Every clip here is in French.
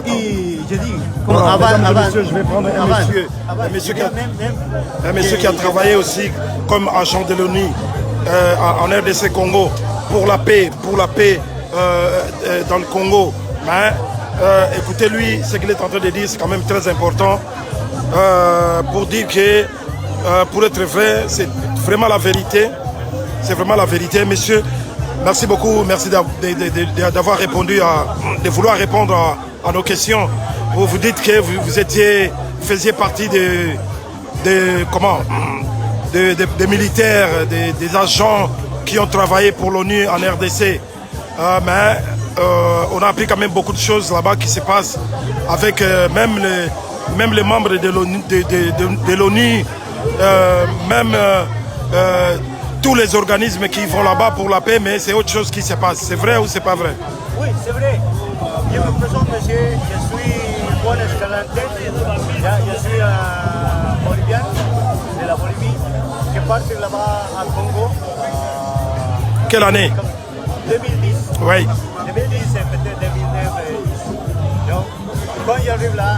Et je dis, monsieur, je vais prendre un monsieur qui a travaillé aussi comme agent de l'ONU en RDC Congo pour la paix dans le Congo. Mais écoutez, lui, ce qu'il est en train de dire, c'est quand même très important pour dire que, pour être vrai, c'est vraiment la vérité. C'est vraiment la vérité, monsieur. Merci beaucoup, merci d'avoir répondu, de vouloir répondre à nos questions. Vous dites que vous faisiez partie des militaires, des agents qui ont travaillé pour l'ONU en RDC. Mais on a appris quand même beaucoup de choses là-bas qui se passent avec même les membres de l'ONU, même tous les organismes qui vont là-bas pour la paix, mais c'est autre chose qui se passe. C'est vrai ou c'est pas vrai? Oui, c'est vrai. Je me présente, monsieur, je suis Juan Escalante, je suis bolivien, de la Bolivie, qui est parti là-bas à Congo. Quelle année? 2010. Oui. 2010 et peut-être 2009. Donc, quand j'arrive là,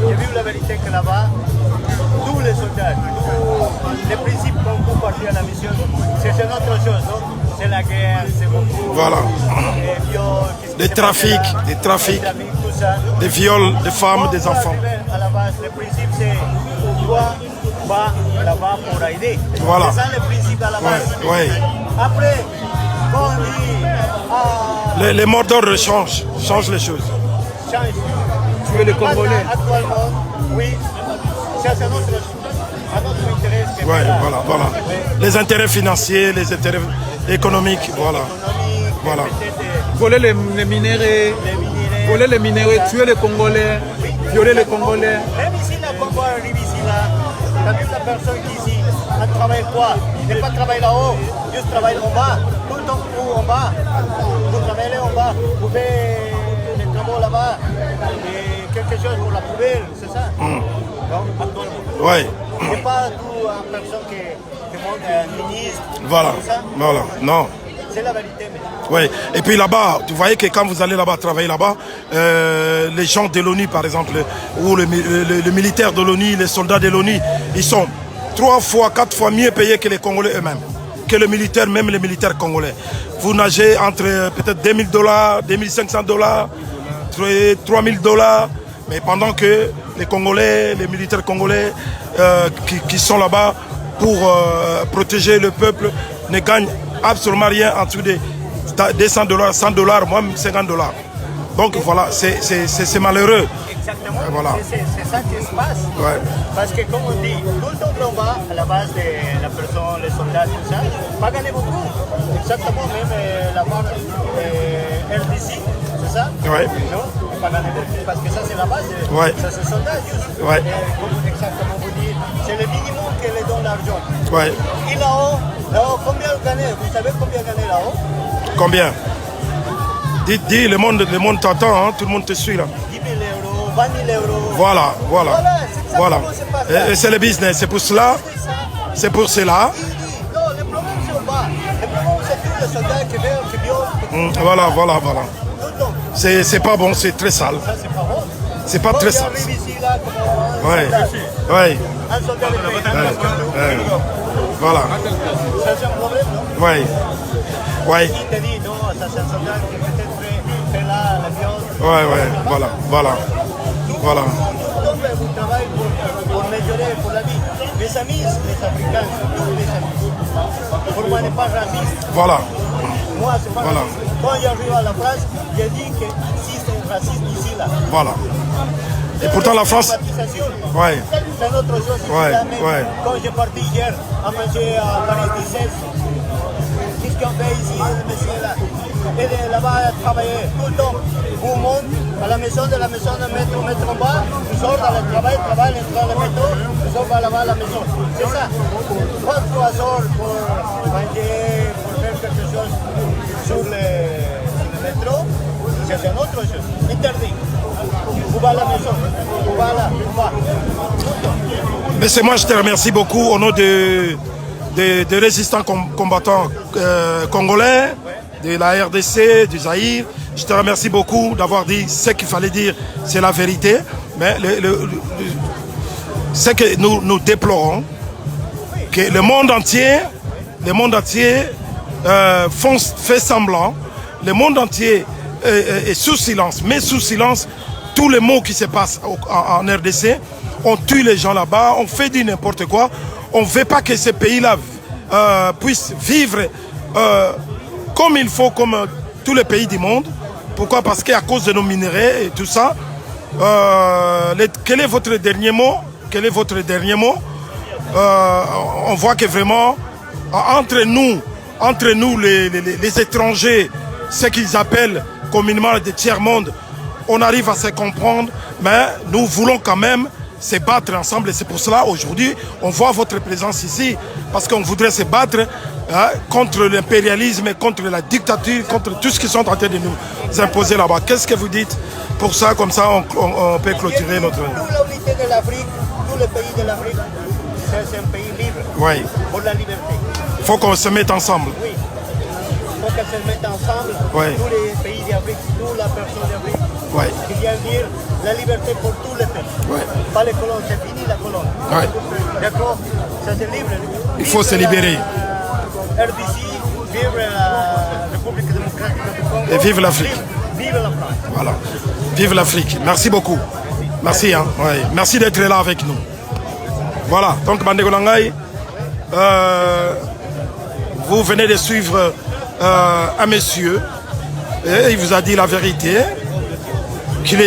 j'ai vu la vérité que là-bas, tous les soldats, tous les principes qu'on peut partir à la mission, c'est une autre chose, non? C'est la guerre, c'est beaucoup. Voilà. Des trafics, tout ça. des viols de femmes, des enfants. À la base, le principe c'est toi vas là-bas pour aider. Voilà. C'est ça le principe à la base. Ouais. Après, quand on dit Les mots d'ordre changent les choses. change. Tu es le Congolais. Actuellement, oui, ça c'est notre intérêt. Ouais, voilà. Les intérêts financiers, les intérêts économiques, voilà. Voilà. Voler les minéraux, voler les minéraux, tuer les Congolais, violer les Congolais. Même ici, là, quand on arrive ici, là, t'as vu la personne qui ici, elle travaille quoi? Elle n'est pas travailler là-haut, juste travailler en bas. Tout le temps ou en bas. Vous travaillez en bas, vous faites les travaux là-bas, et quelque chose pour la poubelle, c'est ça? Donc, actuellement. Ouais. C'est pas tout une personne qui monte un ministre. Voilà. Tout ça. Voilà. Non. C'est la vérité, mais. Oui, et puis là-bas, vous voyez que quand vous allez là-bas travailler là-bas, les gens de l'ONU par exemple, ou les militaires de l'ONU, les soldats de l'ONU, ils sont 3 fois, 4 fois mieux payés que les Congolais eux-mêmes, que les militaires, même les militaires congolais. Vous nagez entre peut-être $2000, $2500, $3000, mais pendant que les Congolais, les militaires congolais qui sont là-bas pour protéger le peuple ne gagnent absolument rien en dessous des $100, $100, moi $50. Donc voilà, c'est malheureux. Exactement, voilà. C'est ça qui se passe. Ouais. Parce que comme on dit, tout le temps qu'on va à la base de la personne, les soldats, tout ça, pas gagner beaucoup. Exactement, même la part RDC, c'est ça? Ouais. Non, pas gagner beaucoup, parce que ça c'est la base, Ouais. ça c'est soldat juste. Ouais. Comme exactement vous dites, c'est le minimum qui les donne l'argent. Ouais. Et là-haut, combien vous gagnez? Vous savez combien vous gagnez là-haut? Combien? Dis, le monde t'entend, hein, tout le monde te suit là. 10 000 euros, 20 000 euros. Voilà. Voilà, c'est pas ça. Et c'est le business, c'est pour cela. C'est pour cela. Non, le problème c'est au bas. Le problème c'est tous les soldats qui viennent, qui Voilà. Tout le temps. C'est pas bon, c'est très sale. Ça c'est pas bon. C'est pas très sale. J'arrive ici là comme un Ouais. soldat. Ouais. Un soldat de pays. Voilà. Ça c'est un problème, non? Ouais. Ouais. Qui te dit non, ça c'est un soldat qui peut-être fait là l'avion. Ouais. Voilà. Vous travaillez pour améliorer pour la vie. Mes amis, les Africains, tous les amis. Pour moi, n'est pas raciste. Voilà. Moi, c'est pas Voilà. raciste. Quand j'arrive à la France, j'ai dit que si c'est raciste ici, là. Voilà. Et pourtant la France. Ouais. C'est une autre chose. Ouais. Quand j'ai parti hier à manger à Paris 17, qu'est-ce qu'on fait ici, monsieur là? Et là-bas, travailler tout le temps. Vous montez à la maison, de mettre en bas, vous sortez dans le travail, dans le métro, vous sortez là-bas à la maison. C'est ça. 3 heures pour manger, pour faire quelque chose sur le métro, c'est une autre chose. Interdit. Vous va à la maison, vous va là, vous va. Mais c'est moi, je te remercie beaucoup au nom des résistants combattants congolais, de la RDC, du Zaïre, Je te remercie beaucoup d'avoir dit ce qu'il fallait dire, c'est la vérité. Mais ce que nous déplorons, que le monde entier fait semblant, le monde entier est sous silence, met sous silence tous les mots qui se passent en RDC. On tue les gens là-bas, on fait du n'importe quoi. On ne veut pas que ces pays-là puissent vivre comme il faut, comme tous les pays du monde. Pourquoi? Parce qu'à cause de nos minéraux et tout ça. Quel est votre dernier mot? Quel est votre dernier mot? On voit que vraiment, entre nous les étrangers, ce qu'ils appellent communément des tiers-monde, on arrive à se comprendre, mais nous voulons quand même se battre ensemble. Et c'est pour cela, aujourd'hui, on voit votre présence ici, parce qu'on voudrait se battre contre l'impérialisme, contre la dictature, contre tout ce qu'ils sont en train de nous imposer là-bas. Qu'est-ce que vous dites pour ça? Comme ça, on peut clôturer notre... Toute l'unité de l'Afrique, tous les pays de l'Afrique, c'est un pays libre, oui, pour la liberté. Il faut qu'on se mette ensemble. Oui, il faut qu'elles se mettent ensemble, oui, tous les pays d'Afrique, toute la personne d'Afrique, oui, qui vient dire la liberté pour tous les pays. Oui. Pas les colons, c'est fini la colonne. Oui. D'accord, ça c'est libre. Il faut se libérer. RDC, vive la République démocratique du Congo. Et vive l'Afrique. Vive la France. Voilà. Vive l'Afrique. Merci beaucoup. Merci. Hein. Ouais. Merci d'être là avec nous. Voilà. Donc, Bandeko Nangai, vous venez de suivre un monsieur. Et il vous a dit la vérité. Qu'il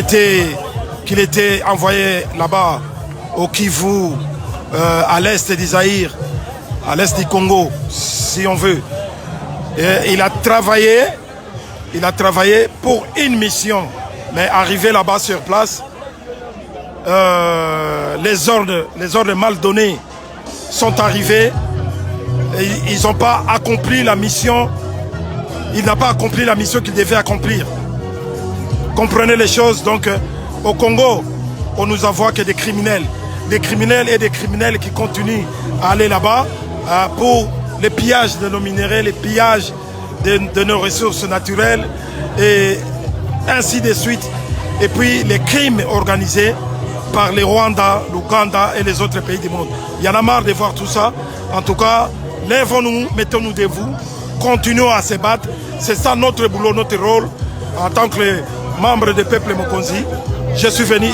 était envoyé là-bas au Kivu, à l'est d'Isaïr, à l'est du Congo, si on veut. Et il a travaillé pour une mission. Mais arrivé là-bas sur place, les ordres mal donnés sont arrivés. Et ils n'ont pas accompli la mission. Il n'a pas accompli la mission qu'il devait accomplir. Comprenez les choses. Donc, au Congo, on nous envoie que des criminels qui continuent à aller là-bas pour le pillage de nos minéraux, le pillage de nos ressources naturelles et ainsi de suite. Et puis les crimes organisés par les Rwandais, l'Ouganda et les autres pays du monde. Il y en a marre de voir tout ça. En tout cas, lèvons-nous, mettons-nous debout, continuons à se battre. C'est ça notre boulot, notre rôle en tant que membre du peuple Mokonzi. Je suis venu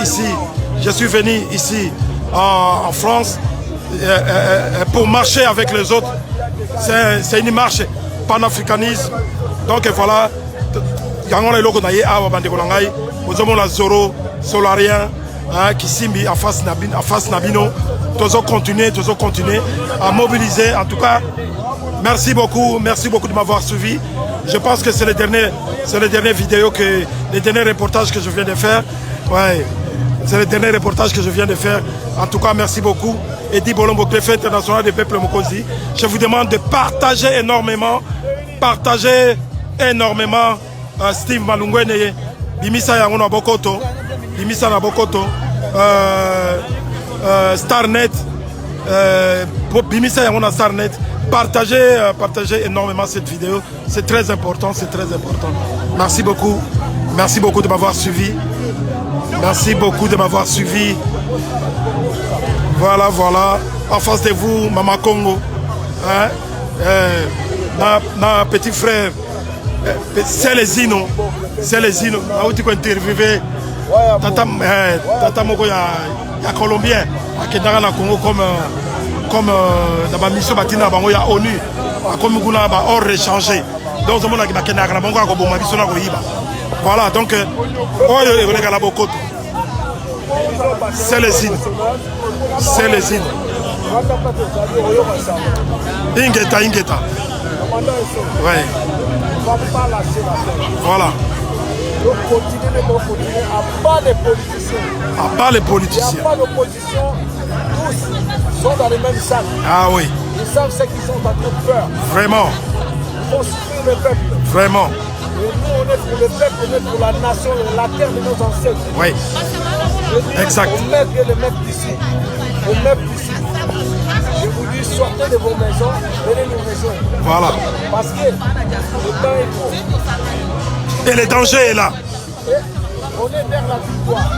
ici en France pour marcher avec les autres. C'est une marche panafricanisme. Donc voilà, la Zoro, Solarien, qui simbi en face Nabino. Tous continuer à mobiliser. En tout cas, merci beaucoup de m'avoir suivi. Je pense que c'est les dernières vidéos, les derniers reportages que je viens de faire. Ouais, c'est le dernier reportage que je viens de faire. En tout cas, merci beaucoup. Edi Bolombo, Clef international des peuples Mokonzi. Je vous demande de partager énormément. Steve Malungwene, Bimisa Yangona Bokoto, Bimisa na Bokoto, Starnet, Bimisa Yangona Starnet. Partagez énormément cette vidéo. C'est très important, Merci beaucoup de m'avoir suivi. Voilà. En face de vous, Mama Congo. Ma petit frère, c'est les Zino. Où tu peux interviewer Tata Moko ya Colombien. Qui est dans le Congo comme dans ma mission batina bango ya ONU comme kuna ba or échangé donc on a qui na bango ko bo mabiso na ko yiba. Voilà, donc oyo on est la bokoto c'est les îles ingeta ouais, voilà, continuer à pas les politiciens. Il n'y a pas d'opposition, tous sont dans les mêmes sacs. Ah oui. Ils savent ce qu'ils sont en train de faire. Vraiment. Il faut soutenir le peuple. Vraiment. Et nous, on est pour le peuple, on est pour la nation, la terre de nos ancêtres. Oui. Exact. On met le mettre ici. Je vous dis, sortez de vos maisons, venez nous rejoindre. Voilà. Parce que le temps est court. Et le danger est là. Et on est vers la victoire.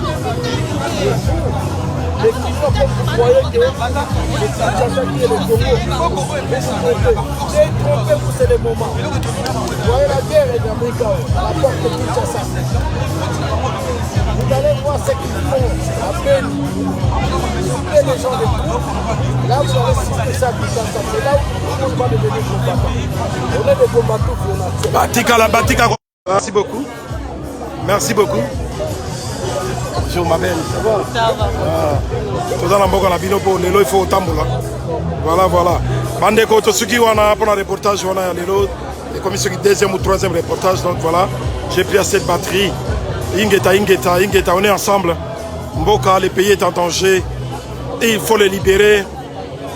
Les Kino, comme vous voyez que les Kinshasa qui est le Congo, vous trompez, vous c'est le moment. Vous voyez la guerre est d'Amérique à la porte de Kinshasa. Vous allez voir ce qu'ils font à peine. Souffler les gens de tout. Là, vous allez souffler ça à Kinshasa. C'est là où on va devenir combattant. On est des combattants fionatiers. Batika la Batika. Merci beaucoup. Merci beaucoup. Bonjour ma belle, ça va? Ça va. Tout dans la boca la binopo, lelo il faut tambola. Voilà, voilà. Bandeko Tosuki wana pour un reportage wana lelo. Et comme c'est le deuxième ou troisième reportage, donc voilà, j'ai pris à cette batterie. Ingeta, on est ensemble. Mboka, le pays est en danger. Et il faut les libérer.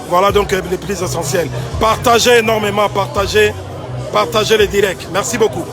Voilà donc les plus essentiels. Partagez énormément, partagez les directs. Merci beaucoup.